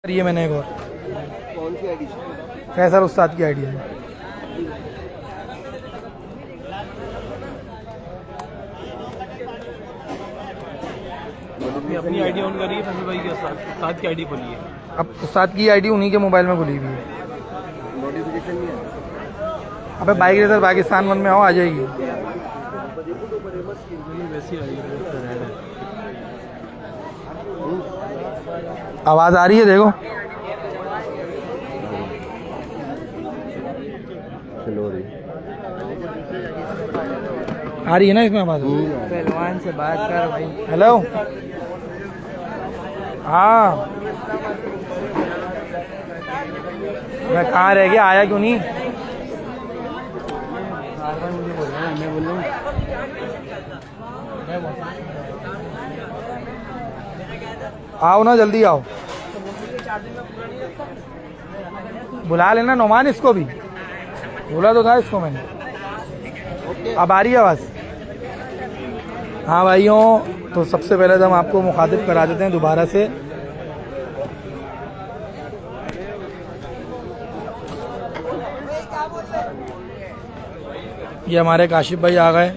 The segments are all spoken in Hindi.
ये मैंने एक और कौन सी आईडी? कैसर उस्ताद की आईडी है। अपनी आईडी ऑन करिए, फैसल भाई के उस्ताद की आईडी खोलिए। अब उस्ताद की आईडी उन्हीं के मोबाइल में खुली हुई है। नोटिफिकेशन नहीं है। अबे बाइक रेसर पाकिस्तान 1 में आओ, आ जाएगी। वैसी आई आवाज़ आ रही है देखो। आ रही है ना इसमें आवाज़? पहलवान से बात कर भाई। हेलो, हाँ मैं कहाँ रह गया, आया क्यों नहीं? मैं बोल रहा हूँ आओ ना, जल्दी आओ। बुला लेना नोमान, इसको भी बोला तो था इसको मैंने। अब आ रही है आवाज़? हाँ भाइयों, तो सबसे पहले तो हम आपको मुखातिब करा देते हैं दोबारा से। ये हमारे काशिफ भाई आ गए,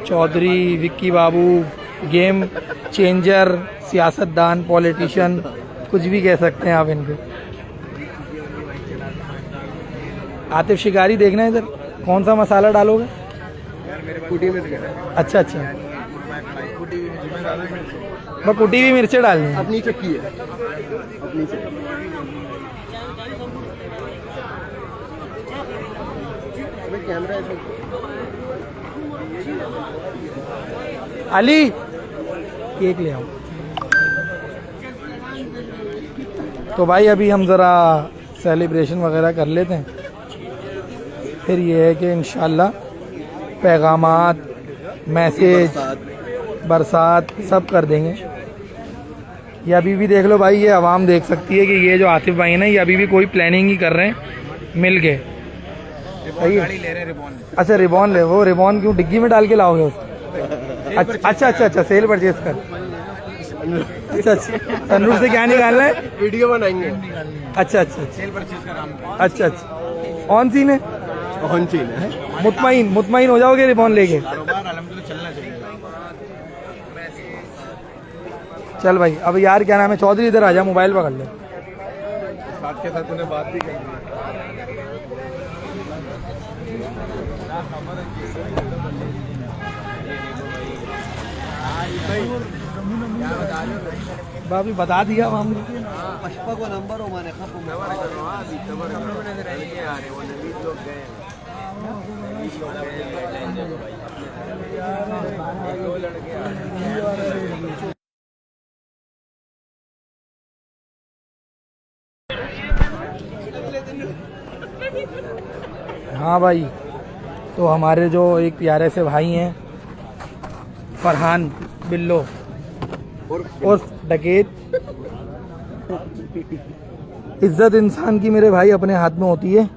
चौधरी विक्की बाबू, गेम चेंजर, सियासतदान, पॉलिटिशियन, कुछ भी कह सकते हैं आप इनको। आतिफ शिकारी देखना है इधर, कौन सा मसाला डालोगे? अच्छा अच्छा, मैं कुटी हुई मिर्चें डालनी है। अपनी चक्की है, अपनी चक्की। कैमरा है अली, केक ले आओ। तो भाई अभी हम ज़रा सेलिब्रेशन वगैरह कर लेते हैं, फिर ये है कि इंशाल्लाह पैगामात, मैसेज, बरसात सब कर देंगे। ये अभी भी देख लो भाई, ये आवाम देख सकती है कि ये जो आतिफ भाई है ना, ये अभी भी कोई प्लानिंग ही कर रहे हैं मिल के। सही है। अच्छा रिबॉन ले, वो रिबॉन क्यों डिग्गी में डाल के लाओगे उसको? अच्छा अच्छा अच्छा, सेल परचेज कर। अच्छा अच्छा, सनरूफ से क्या निकालना है? वीडियो बनाएंगे। अच्छा अच्छा, सेल परचेज का काम। अच्छा अच्छा, ऑन सीन है? कौन सी है? मुतमईन हो जाओगे रिबॉन लेके? कारोबार अल्हम्दुलिल्लाह चलना चाहिए। चल भाई, अब यार क्या नाम है, चौधरी इधर आ जा, मोबाइल पकड़ ले। साथ के साथ तूने बात भी कर भाभी बता दिया हम। पशपा को नंबर हो माने हाँ भाई, तो हमारे जो एक प्यारे से भाई हैं फरहान बिल्लो और डकैत, इज्जत इंसान की मेरे भाई अपने हाथ में होती है।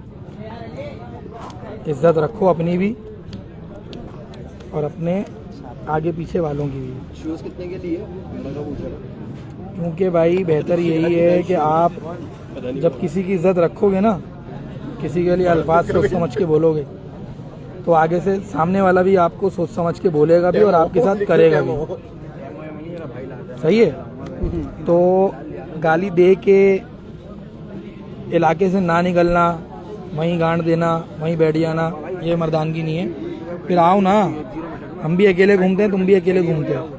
इज्जत रखो अपनी भी और अपने आगे पीछे वालों की भी। शूज कितने के लिए? क्योंकि भाई बेहतर यही है कि आप जब किसी की इज्जत रखोगे ना, किसी के लिए अल्फाज सोच समझ के बोलोगे, तो आगे से सामने वाला भी आपको सोच समझ के बोलेगा भी और आपके साथ करेगा भी। सही है। तो गाली दे के इलाके से ना निकलना, वहीं गांड देना, वहीं बैठ जाना, ये मर्दानगी नहीं है। फिर आओ ना, हम भी अकेले घूमते हैं, तुम भी अकेले घूमते हो।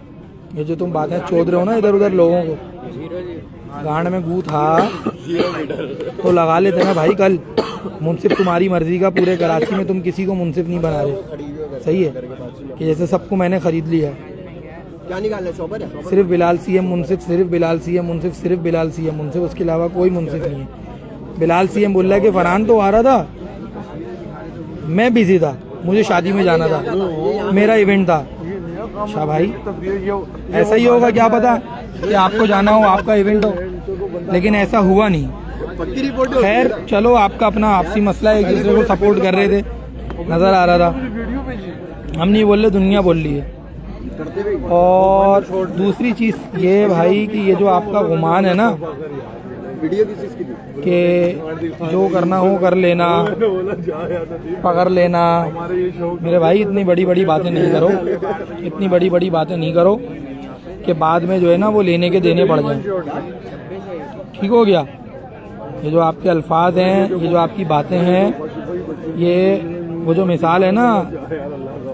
ये जो तुम बातें चोद रहे हो ना इधर उधर लोगों को, गांड में गू था तो लगा लेते ना भाई। कल मुंसिफ तुम्हारी मर्जी का, पूरे कराची में तुम किसी को मुंसिफ नहीं बना रहे। सही है कि जैसे सबको मैंने खरीद लिया है। क्या निकालना है? शॉपर है? सिर्फ बिलाल सीएम मुंसिफ, सिर्फ बिलाल सीएम मुंसिफ, सिर्फ बिलाल सीएम मुंसिफ, उसके अलावा कोई मुंसिफ नहीं है। बिलाल सीएम बोल रहा है कि फरहान तो आ रहा था, मैं बिजी था, मुझे शादी में जाना था, मेरा इवेंट था। अच्छा भाई, ऐसा ही होगा, क्या पता कि आपको जाना हो, आपका इवेंट हो, लेकिन ऐसा हुआ नहीं। खैर चलो, आपका अपना आपसी मसला है, एक दूसरे को सपोर्ट कर रहे थे, नजर आ रहा था। हम नहीं बोल रहे, दुनिया बोल रही है। करते भी और दूसरी चीज़ ये है भाई कि ये जो आपका गुमान है ना वीडियो किस चीज़ की थी? कि जो करना हो कर लेना, पकड़ लेना, मेरे भाई इतनी बड़ी बड़ी बातें नहीं करो, इतनी बड़ी बड़ी बातें नहीं करो कि बाद में जो है ना वो लेने के देने पड़ जाएं। ठीक हो गया? ये जो आपके अल्फाज हैं, ये जो आपकी बातें हैं, ये वो जो मिसाल है ना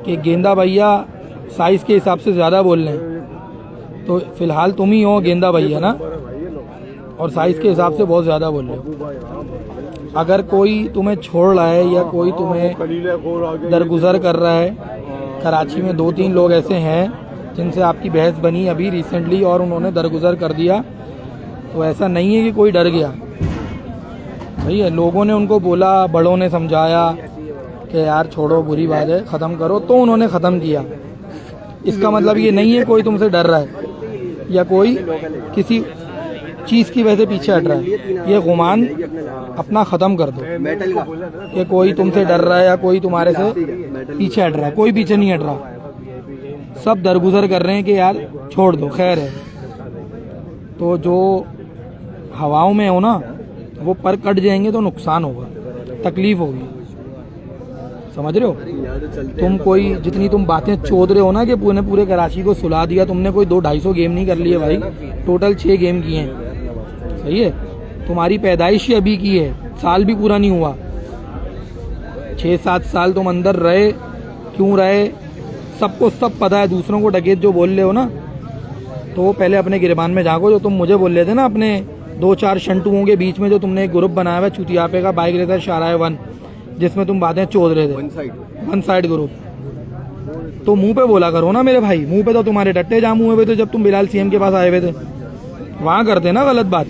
कि गेंदा भैया साइज़ के हिसाब से ज़्यादा बोल रहे हैं, तो फिलहाल तुम ही हो गेंदा भैया ना, और साइज़ के हिसाब से बहुत ज़्यादा बोल रहे हो। अगर कोई तुम्हें छोड़ रहा है या कोई तुम्हें दरगुजर कर रहा है, कराची में 2-3 लोग ऐसे हैं जिनसे आपकी बहस बनी अभी रिसेंटली और उन्होंने दरगुजर कर दिया, तो ऐसा नहीं है कि कोई डर गया। भैया लोगों ने उनको बोला, बड़ों ने समझाया कि यार छोड़ो, बुरी बात है, ख़त्म करो, तो उन्होंने ख़त्म किया। इसका मतलब ये नहीं है कोई तुमसे डर रहा है या कोई किसी चीज़ की वजह से पीछे हट रहा है। ये गुमान अपना ख़त्म कर दो मेटल का कि कोई तुमसे डर रहा है या कोई तुम्हारे से पीछे हट रहा है। कोई पीछे नहीं हट रहा, सब दरगुजर कर रहे हैं कि यार छोड़ दो, खैर है। तो जो हवाओं में हो ना, वो पर कट जाएंगे तो नुकसान होगा, तकलीफ होगी, समझ रहे हो? तुम कोई जितनी तुम बातें चोद रहे हो ना कि पूरे कराची को सुला दिया, तुमने कोई 200-250 गेम नहीं कर लिए भाई, टोटल 6 गेम किए हैं। सही है? तुम्हारी पैदाइश ही अभी की है, साल भी पूरा नहीं हुआ। 6-7 साल तुम अंदर रहे, क्यों रहे सबको सब पता है। दूसरों को डकैत जो बोल रहे हो ना, तो पहले अपने गिरबान में झांको। जो तुम मुझे बोल रहे थे ना, अपने 2-4 शंटुओं के बीच में जो तुमने एक ग्रुप बनाया हुआ चुतियापे का, बाइक रेसर शाराय 1, जिसमें तुम बातें चोद रहे थे, वन साइड ग्रुप, तो मुंह पे बोला करो ना मेरे भाई। मुंह पे तो तुम्हारे डट्टे जाम हुए हुए थे जब तुम बिलाल सीएम के पास आए हुए थे, वहाँ करते ना गलत बात।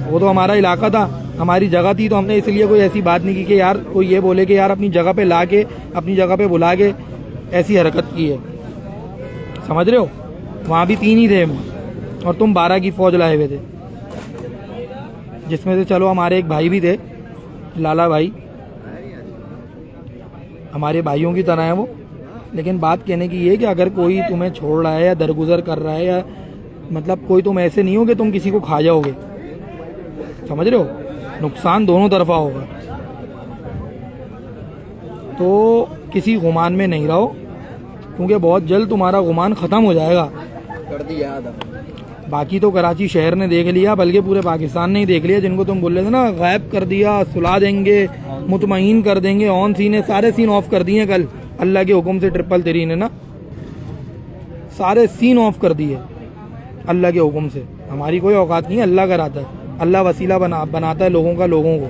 वो तो हमारा इलाका था, हमारी जगह थी, तो हमने इसलिए कोई ऐसी बात नहीं की कि यार कोई ये बोले कि यार अपनी जगह पे ला के, अपनी जगह पे बुला के ऐसी हरकत की है, समझ रहे हो? वहाँ भी 3 ही थे और तुम 12 की फौज लाए हुए थे, जिसमें से चलो हमारे एक भाई भी थे, लाला भाई, हमारे भाइयों की तरह है वो। लेकिन बात कहने की ये कि अगर कोई तुम्हें छोड़ रहा है या दरगुजर कर रहा है, या मतलब कोई तुम ऐसे नहीं हो कि तुम किसी को खा जाओगे, समझ रहे हो? नुकसान दोनों तरफा होगा। तो किसी गुमान में नहीं रहो, क्योंकि बहुत जल्द तुम्हारा गुमान ख़त्म हो जाएगा। कर दिया आधा। बाकी तो कराची शहर ने देख लिया, बल्कि पूरे पाकिस्तान ने ही देख लिया। जिनको तुम बोल रहे थे ना गायब कर दिया, सुला देंगे, मुतमईन कर देंगे, ऑन सीन है, सारे सीन ऑफ कर दिए कल अल्लाह के हुक्म से। 333 ने ना सारे सीन ऑफ कर दिए अल्लाह के हुक्म से। हमारी कोई औकात नहीं है, अल्लाह कराता है, अल्लाह वसीला बनाता है लोगों का, लोगों को।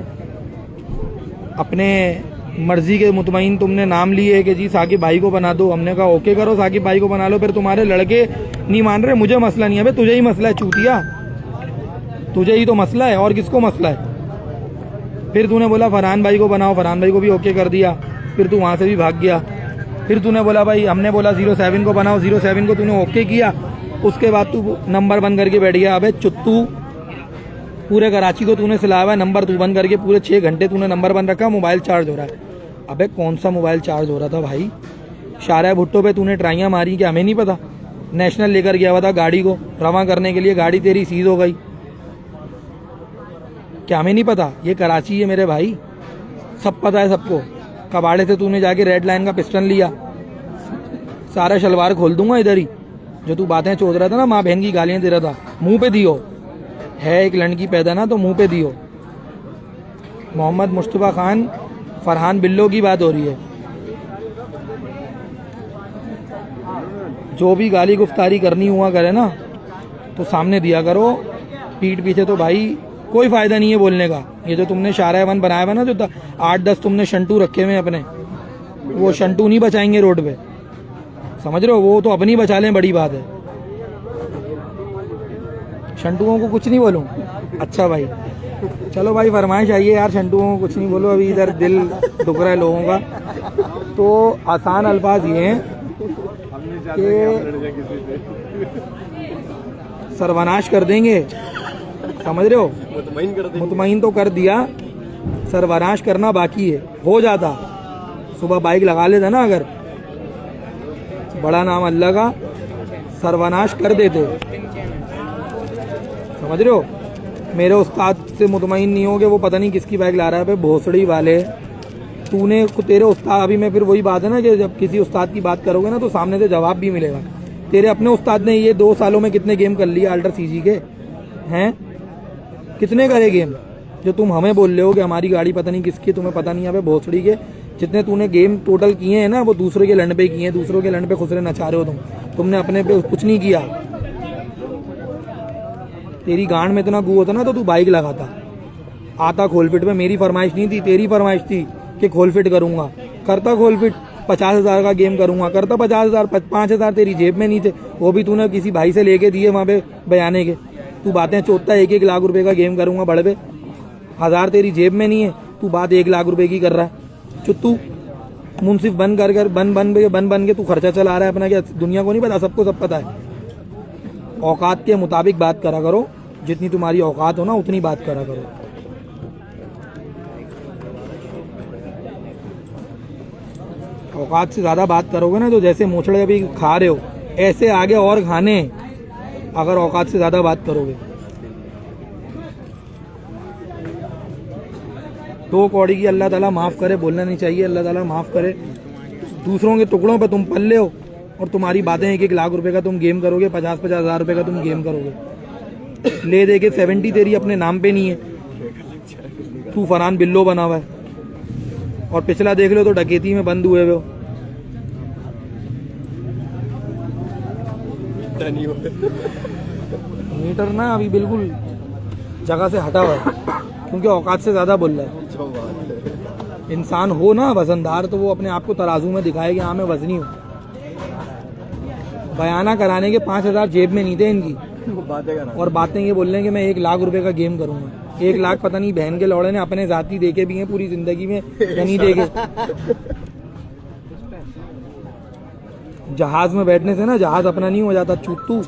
अपने मर्जी के मुतमईन तुमने नाम लिए कि जी साकिब भाई को बना दो, हमने कहा ओके करो, साकिब भाई को बना लो। फिर तुम्हारे लड़के नहीं मान रहे, मुझे मसला नहीं है, भाई तुझे ही मसला है चूतिया, तुझे ही तो मसला है, और किसको मसला है? फिर तूने बोला फरहान भाई को बनाओ, फरहान भाई को भी ओके कर दिया, फिर तू वहाँ से भी भाग गया। फिर तूने बोला भाई, हमने बोला 07 को बनाओ, 07 को तूने ओके किया, उसके बाद तू नंबर बंद करके बैठ गया। अबे चुत्तू, पूरे कराची को तूने सिलाया हुआ, नंबर तू बंद करके पूरे 6 घंटे तूने नंबर बंद रखा, मोबाइल चार्ज हो रहा है। अबे कौन सा मोबाइल चार्ज हो रहा था भाई? शारा भुट्टो पे तूने ट्राइयाँ मारी कि हमें नहीं पता? नेशनल लेकर गया हुआ था गाड़ी को रवां करने के लिए, गाड़ी तेरी सीज हो गई, क्या हमें नहीं पता? ये कराची है मेरे भाई, सब पता है सबको। कबाड़े से तूने जाके रेड लाइन का पिस्टन लिया, सारा शलवार खोल दूंगा इधर ही। जो तू बातें चोद रहा था ना, माँ बहन की गालियाँ दे रहा था, मुंह पे दियो। है एक लड़की पैदा ना, तो मुंह पे दियो। मोहम्मद मुस्तफ़ा खान फरहान बिल्लो की बात हो रही है। जो भी गाली गुफ्तारी करनी हुआ करे ना, तो सामने दिया करो, पीठ पीछे तो भाई कोई फ़ायदा नहीं है बोलने का। ये जो तुमने शारा 1 बनाया हुआ ना, जो 8-10 तुमने शंटू रखे हुए अपने, वो शंटू नहीं बचाएंगे रोड पे, समझ रहे हो? वो तो अपनी बचा लें, बड़ी बात है। शंटुओं को कुछ नहीं बोलूं? अच्छा भाई, चलो भाई फरमाइश आइए यार, शंटुओं को कुछ नहीं बोलो, अभी इधर दिल दुख रहा है लोगों का। तो आसान अल्फाज ये हैं कि सर्वनाश कर देंगे, समझ रहे हो? मुतमईन तो कर दिया, सर्वनाश करना बाकी है। हो जाता, सुबह बाइक लगा लेता ना, अगर बड़ा नाम अल्लाह का सर्वनाश कर देते। समझ रहे हो? मेरे उस्ताद से मुतमईन नहीं होगे, वो पता नहीं किसकी बाइक ला रहा है। भोसड़ी वाले, तूने तेरे उस्ताद, अभी मैं फिर वही बात है ना कि जब किसी उस्ताद की बात करोगे ना तो सामने से जवाब भी मिलेगा। तेरे अपने उस्ताद ने ये 2 सालों में कितने गेम कर लिए अल्ट्रा सीजी के हैं? कितने करे गेम? जो तुम हमें बोल रहे हो कि हमारी गाड़ी पता नहीं किसकी, तुम्हें पता नहीं है भोसड़ी के। जितने तूने गेम टोटल किए हैं ना वो दूसरे के लंड पे किए हैं, दूसरों के लंड पे खुसरे नचा रहे हो तुमने अपने पे कुछ नहीं किया। तेरी गांड में इतना गू होता ना तो तू बाइक लगाता, आता खोल फिट में। मेरी फरमाइश नहीं थी, तेरी फरमाइश थी कि खोल फिट करूंगा। करता खोल फिट, 50,000 का गेम करूंगा, करता 50,000। 5,000 तेरी जेब में नहीं थे, वो भी तूने किसी भाई से लेके दिए वहां पे बयाने के। तू बातें चोटता 1-1 लाख रुपए का गेम करूंगा बड़े पे, 1000 तेरी जेब में नहीं है, तू बात 1 लाख रुपए की कर रहा है। चुत्तू मुंसिफ बन के तू खर्चा चला रहा है अपना। क्या दुनिया को नहीं पता? सबको सब पता है। औकात के मुताबिक बात करा करो, जितनी तुम्हारी औकात हो ना उतनी बात करा करो। औकात से ज्यादा बात करोगे ना तो जैसे मोचड़े अभी खा रहे हो ऐसे आगे और खाने, अगर औकात से ज्यादा बात करोगे। 2 कौड़ी की अल्लाह ताला माफ करे, बोलना नहीं चाहिए, अल्लाह ताला माफ करे। दूसरों के टुकड़ों पे तुम पल्ले हो और तुम्हारी बातें 1-1 लाख रुपए का तुम गेम करोगे, 50-50 हज़ार रुपए का तुम गेम करोगे। ले दे के 70 तेरी अपने नाम पे नहीं है, तू फरहान बिल्लो बना हुआ है। और पिछला देख लो तो डकैती में बंद हुए हो। मीटर ना अभी बिल्कुल जगह से हटा हुआ है क्योंकि औकात से ज्यादा बोल रहा है। इंसान हो ना वजनदार तो वो अपने आप को तराजू में दिखाए कि हाँ मैं वजनी हूँ। बयाना कराने के 5,000 जेब में नहीं थे इनकी, और बातें ये बोल रहे हैं कि मैं 1 लाख रुपए का गेम करूंगा। 1 लाख पता नहीं बहन के लौड़े ने अपने जाती देखे भी हैं पूरी जिंदगी में या नहीं देखे। जहाज में बैठने से ना जहाज अपना नहीं हो जाता चूतू।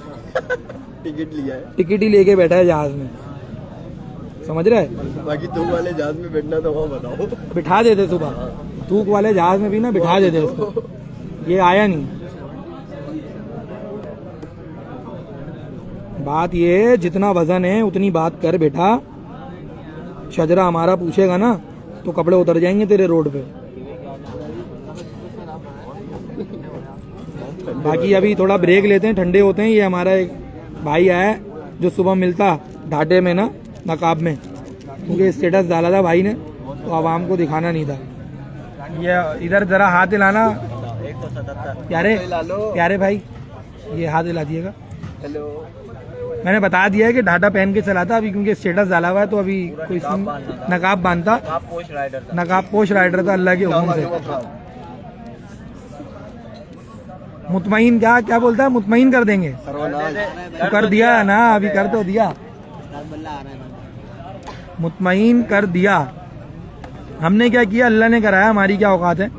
टिकट लिया है, टिकट ही लेके बैठा है जहाज में, समझ रहे? बाकी तुम वाले जहाज में बैठना तो वहाँ बताओ। बिठा देते सुबह थूक वाले जहाज में भी ना, बिठा देते उसको। ये आया नहीं। बात ये है जितना वजन है उतनी बात कर बेटा। शजरा हमारा पूछेगा ना तो कपड़े उतर जाएंगे तेरे रोड पे। बाकी अभी थोड़ा ब्रेक लेते हैं, ठंडे होते हैं। ये हमारा एक भाई आया जो सुबह मिलता ढाटे में ना नकाब में, क्योंकि स्टेटस डाला था भाई ने तो आवाम को दिखाना नहीं था। ये इधर जरा हाथ हिलाना प्यारे प्यारे भाई, ये हाथ हिला दिएगा। हेलो, मैंने बता दिया है कि ढाटा पहन के चलाता अभी, क्योंकि स्टेटस डाला हुआ है तो अभी कोई नकाब बांधता, नकाब पोश राइडर था अल्लाह के हुक्म से। मुतमईन क्या बोलता है? मुतमईन कर देंगे। तो कर दिया ना, अभी कर तो दिया, मुतमईन कर दिया। हमने क्या किया? अल्लाह ने कराया, हमारी क्या औकात है?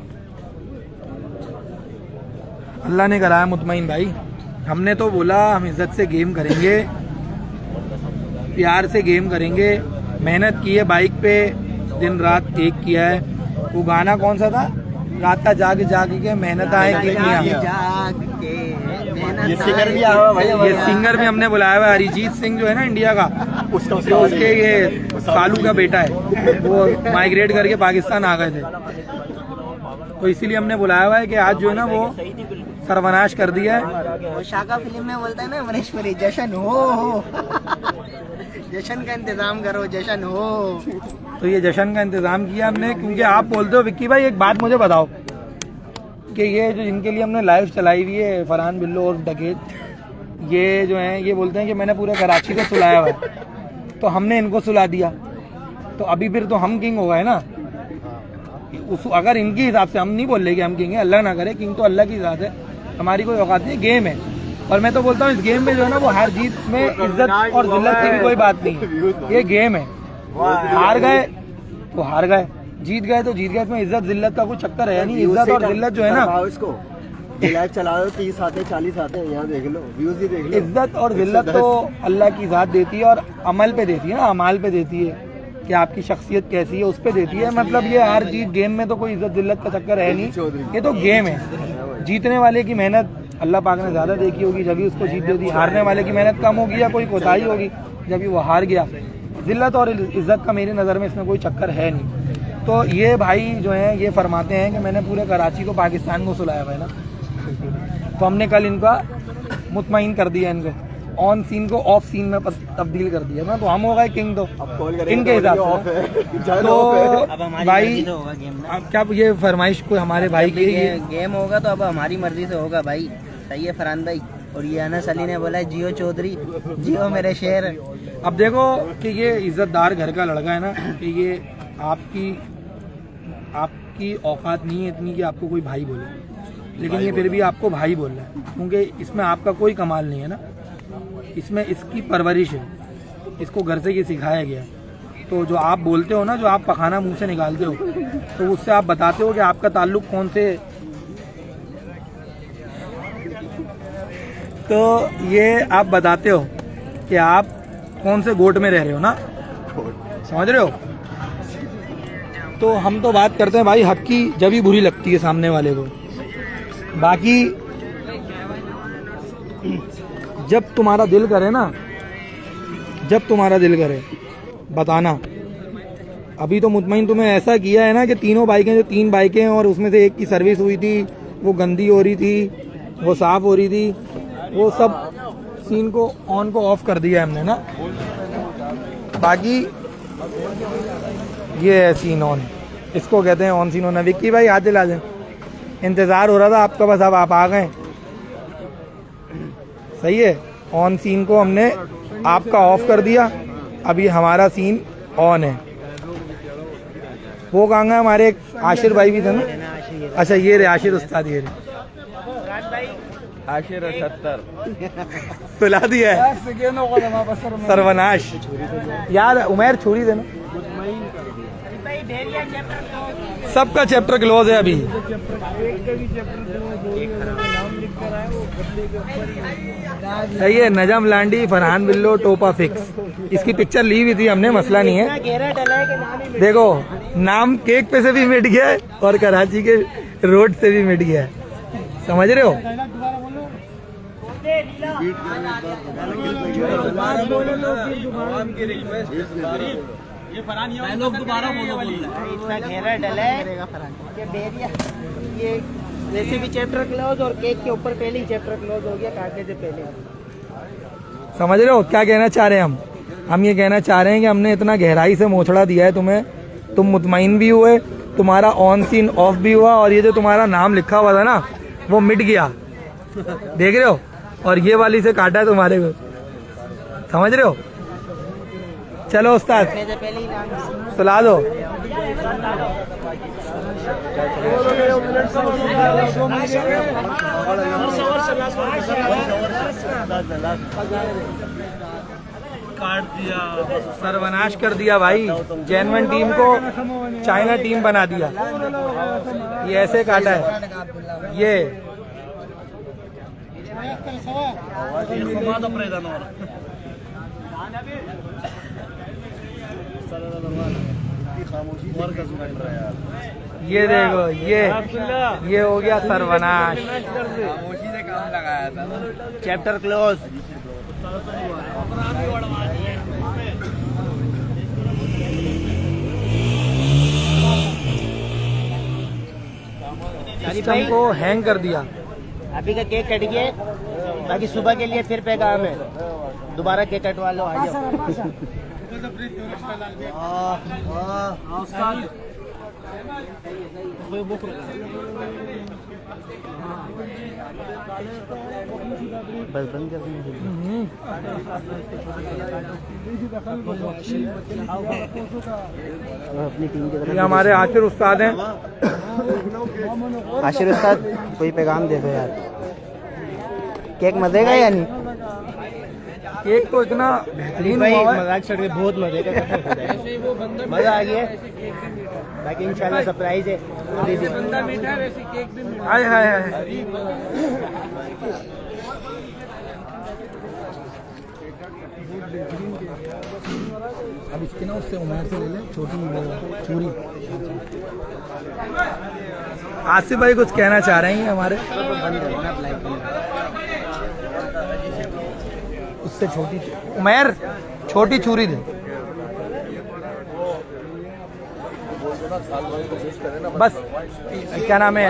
अल्लाह ने कराया मुतमईन भाई। हमने तो बोला हम इज्जत से गेम करेंगे, प्यार से गेम करेंगे। मेहनत की है बाइक पे, दिन रात एक किया है। वो गाना कौन सा था? रात का जाग जाग के मेहनत आए कितनी। ये सिंगर भी आया हुआ भाई, ये सिंगर भी हमने बुलाया हुआ है। अरिजीत सिंह जो है ना इंडिया का, उसके ये सालू का बेटा है, वो माइग्रेट करके पाकिस्तान आ गए थे, तो इसीलिए हमने बुलाया हुआ है कि आज जो है ना वो सर्वनाश कर दिया है। वो शाका फिल्म में बोलता है ना अमरेश्वरी, जश्न हो जश्न का इंतजाम करो, जश्न हो। तो ये जश्न का इंतजाम किया हमने, क्योंकि आप बोलते हो विक्की भाई एक बात मुझे बताओ कि ये जो इनके लिए हमने लाइव चलाई हुई है फरहान बिल्लो और डकैत, ये जो है ये बोलते हैं कि मैंने पूरे कराची को सुलाया हुआ है, तो हमने इनको सुला दिया, तो अभी फिर तो हम किंग हो गए ना। अगर इनके हिसाब से, हम नहीं बोल रहे कि हम किंग है, अल्लाह ना करे, किंग तो अल्लाह की ज़ात है, हमारी कोई औकात नहीं, गेम है। और मैं तो बोलता हूँ इस गेम में जो है ना वो हार जीत में इज्जत और जिल्लत की भी कोई बात नहीं है, ये गेम है। हार गए तो हार गए, जीत गए तो जीत गए, इसमें इज्जत जिल्लत का कोई चक्कर है नहीं। इज्जत और जिल्लत जो है ना, इसको लाइव चला दो, 30 आते 40 आते हैं, यहाँ देख लो, व्यूज ही देख लो। इज्जत और जिल्लत तो अल्लाह की ज़ात देती है और अमल पे देती है ना, अमाल पे देती है कि आपकी शख्सियत कैसी है, उस पे देती है। मतलब ये हार जीत गेम में तो कोई इज्जत जिल्लत का चक्कर है नहीं, ये तो गेम है। जीतने वाले की मेहनत अल्लाह पाक ने ज़्यादा देखी होगी जब भी उसको जीत दे दी। हारने वाले की मेहनत कम होगी या कोई कोताही होगी जब भी वो हार गया। ज़िल्लत और इज़्ज़त का मेरी नज़र में इसमें कोई चक्कर है नहीं। तो ये भाई जो है ये फरमाते हैं कि मैंने पूरे कराची को पाकिस्तान को सुलाया भाई ना। तो हमने कल इनका मुतमईन कर दिया, इनको ऑन सीन को ऑफ सीन में तब्दील कर दिया ना। तो हम हो गए किंग तो इनके हिसाब से। तो भाई अब क्या ये फरमाइश कोई हमारे भाई की गेम होगा तो अब हमारी मर्जी से होगा भाई। सही है फरहान भाई। और ये अनस अली ने बोला है जियो चौधरी, जियो मेरे शेर। अब देखो कि ये इज्जतदार घर का लड़का है ना, कि ये आपकी औकात नहीं है इतनी कि आपको कोई भाई बोले, लेकिन ये फिर भी आपको भाई बोल रहा है क्योंकि इसमें आपका कोई कमाल नहीं है ना, इसमें इसकी परवरिश है, इसको घर से ये सिखाया गया है। तो जो आप बोलते हो ना, जो आप पखाना मुंह से निकालते हो, तो उससे आप बताते हो कि आपका ताल्लुक कौन से। तो ये आप बताते हो कि आप कौन से गोट में रह रहे हो ना, समझ रहे हो। तो हम तो बात करते हैं भाई हक की जब भी बुरी लगती है सामने वाले को। बाकी जब तुम्हारा दिल करे ना, जब तुम्हारा दिल करे बताना। अभी तो मुतमईन तुम्हें ऐसा किया है ना कि तीनों बाइकें, जो 3 बाइकें हैं और उसमें से एक की सर्विस हुई थी, वो गंदी हो रही थी, वो साफ हो रही थी, वो सब सीन को ऑन को ऑफ कर दिया हमने ना। बाकी ये है सीन ऑन, इसको कहते हैं ऑन सीन होना। विक्की भाई हाथ दिला दें, इंतज़ार हो रहा था आपका, बस अब आप आ गए। सही है, ऑन सीन को हमने आपका ऑफ कर दिया, अभी हमारा सीन ऑन है। वो कहाँ गए हमारे एक आशिर भाई भी थे ना। अच्छा ये रे आशिर उस्ताद, ये रे आशिर 78 सुला दिया है सर्वनाश। यार उमैर छोड़ी देना, सबका चैप्टर क्लोज है अभी। सही है, नजम लांडी, फरहान बिल्लो, टोपा फिक्स, इसकी पिक्चर ली हुई थी हमने, मसला नहीं है। देखो नाम केक पे से भी मिट गया है और कराची के रोड से भी मिट गया है, समझ रहे हो। ये फरहान ये लोग दोबारा बोलो, इतना घेरा डला है कि बेरिया ये वैसे भी चैप्टर क्लोज और केक के ऊपर पहले ही चैप्टर क्लोज हो गया काटने से पहले। समझ रहे हो क्या कहना चाह रहे हैं हम ये कहना चाह रहे हैं कि हमने इतना गहराई से मोछड़ा दिया है तुम्हें, तुम मुतमईन भी हुए, तुम्हारा ऑन सीन ऑफ भी हुआ, और ये जो तुम्हारा नाम लिखा हुआ था ना वो मिट गया, देख रहे हो। और ये वाली से काटा है तुम्हारे को, समझ रहे हो। चलो उस्ताद सुला दो। काट दिया, सर्वनाश कर दिया भाई, जेनवन टीम को चाइना टीम बना दिया। ये ऐसे काटा है ये। ये देखो ये हो गया सर्वनाश। खामोशी से काम लगाया था, चैप्टर क्लोज। सिस्टम को हैंग कर दिया। अभी का केक कट गया, बाकी सुबह के लिए फिर पैगाम है, दोबारा केक कटवा लो, आ जाओ। बस बंद कर अपनी टीम की ये हमारे आशिर उस्ताद हैं। आशिर उस्ताद कोई पैगाम दे दो यार। केक मजे का या नहीं? केक तो इतना बेहतरीन भाई हुआ है। मजाक छोड़ के बहुत मजे का मजा आ गया। बाकी इंशाल्लाह सरप्राइज है। हाय हाय हाय। अब इसके ना उससे उमर से ले ले छोटी चूरी। आसिफ भाई कुछ कहना चाह रहे हैं हमारे। उससे छोटी उमर छोटी छुरी दे बस। क्या नाम है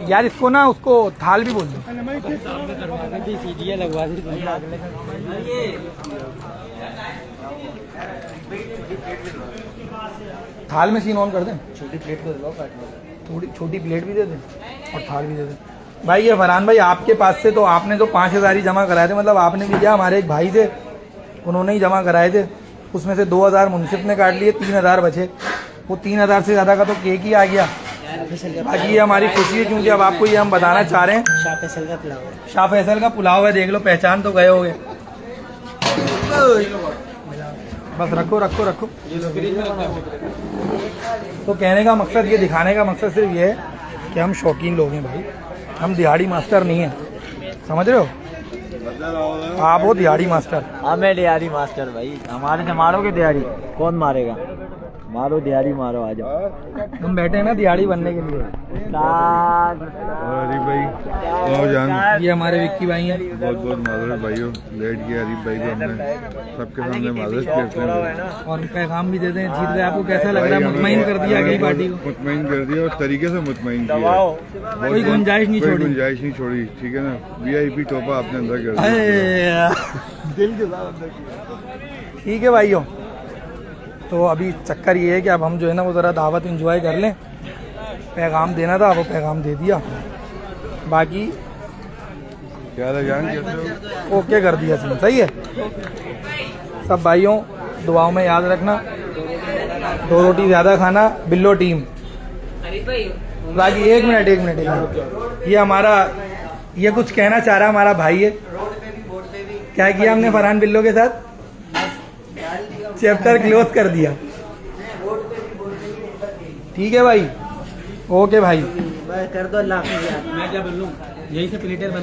यार, इसको ना उसको थाल भी बोल दो। लगवा दी थाल में सीन ऑन कर दें, छोटी प्लेट को दो काटने थोड़ी छोटी प्लेट भी दे दें और थाल भी दे दें। भाई ये फरहान भाई आपके पास से तो आपने तो 5,000 ही जमा कराए थे, मतलब आपने भी क्या, हमारे एक भाई थे उन्होंने ही जमा कराए थे, उसमें से 2,000 मुनसिफ ने काट लिए, 3,000 बचे। वो 3,000 से ज़्यादा का तो केक ही आ गया। बाकी ये हमारी खुशी है क्योंकि अब आपको ये हम बताना चाह रहे हैं, शाह फैसल का पुलाव है। शाह फैसल का पुलाव है, देख लो पहचान तो गए होगे। बस रखो रखो रखो। तो कहने का मकसद, ये दिखाने का मकसद सिर्फ ये है कि हम शौकीन लोग हैं भाई, हम दिहाड़ी मास्टर नहीं हैं, समझ रहे हो? आप हो दिहाड़ी मास्टर। हमें दिहाड़ी मास्टर भाई, हमारे से मारोगे दिहाड़ी, कौन मारेगा? मारो दिहाड़ी मारो, आ जाओ। हम बैठे हैं ना दिहाड़ी बनने के लिए। अरीफ भाई आओ जान, ये हमारे विक्की भाई हैं। बहुत बहुत माजरत भाइयों, लेट गया अरीफ भाई को हमने सबके सामने माजरत करते हैं और पैगाम भी दे दें, जीत गए। आपको कैसा लग रहा है? मुतमईन कर दिया अगली पार्टी को? मुतमईन कर दिया और तरीके से मुतमईन किया, कोई गुंजाइश नहीं कोई छोड़ी। गुंजाइश नहीं छोड़ी, ठीक है ना? VIP टोपा आपने अंदर कर दिया। दिल के साथ ठीक है भाइयों, तो अभी चक्कर ये है कि अब हम जो है ना वो ज़रा दावत एंजॉय कर लें। पैगाम देना था, वो पैगाम दे दिया, बाकी क्या हाल है जान, कैसे हो? ओके कर दिया सीन, सही है। सब भाइयों दुआओं में याद रखना, 2 रोटी ज़्यादा खाना, बिल्लो टीम। बाकी एक मिनट ये हमारा, ये कुछ कहना चाह रहा हमारा भाई है। क्या किया हमने फरहान बिल्लो के साथ? चैप्टर क्लोज कर दिया। ठीक है भाई, ओके भाई। कर दो अल्लाह हाफिज़ यार। मैं क्या बोलूं, यही से प्लेटर बना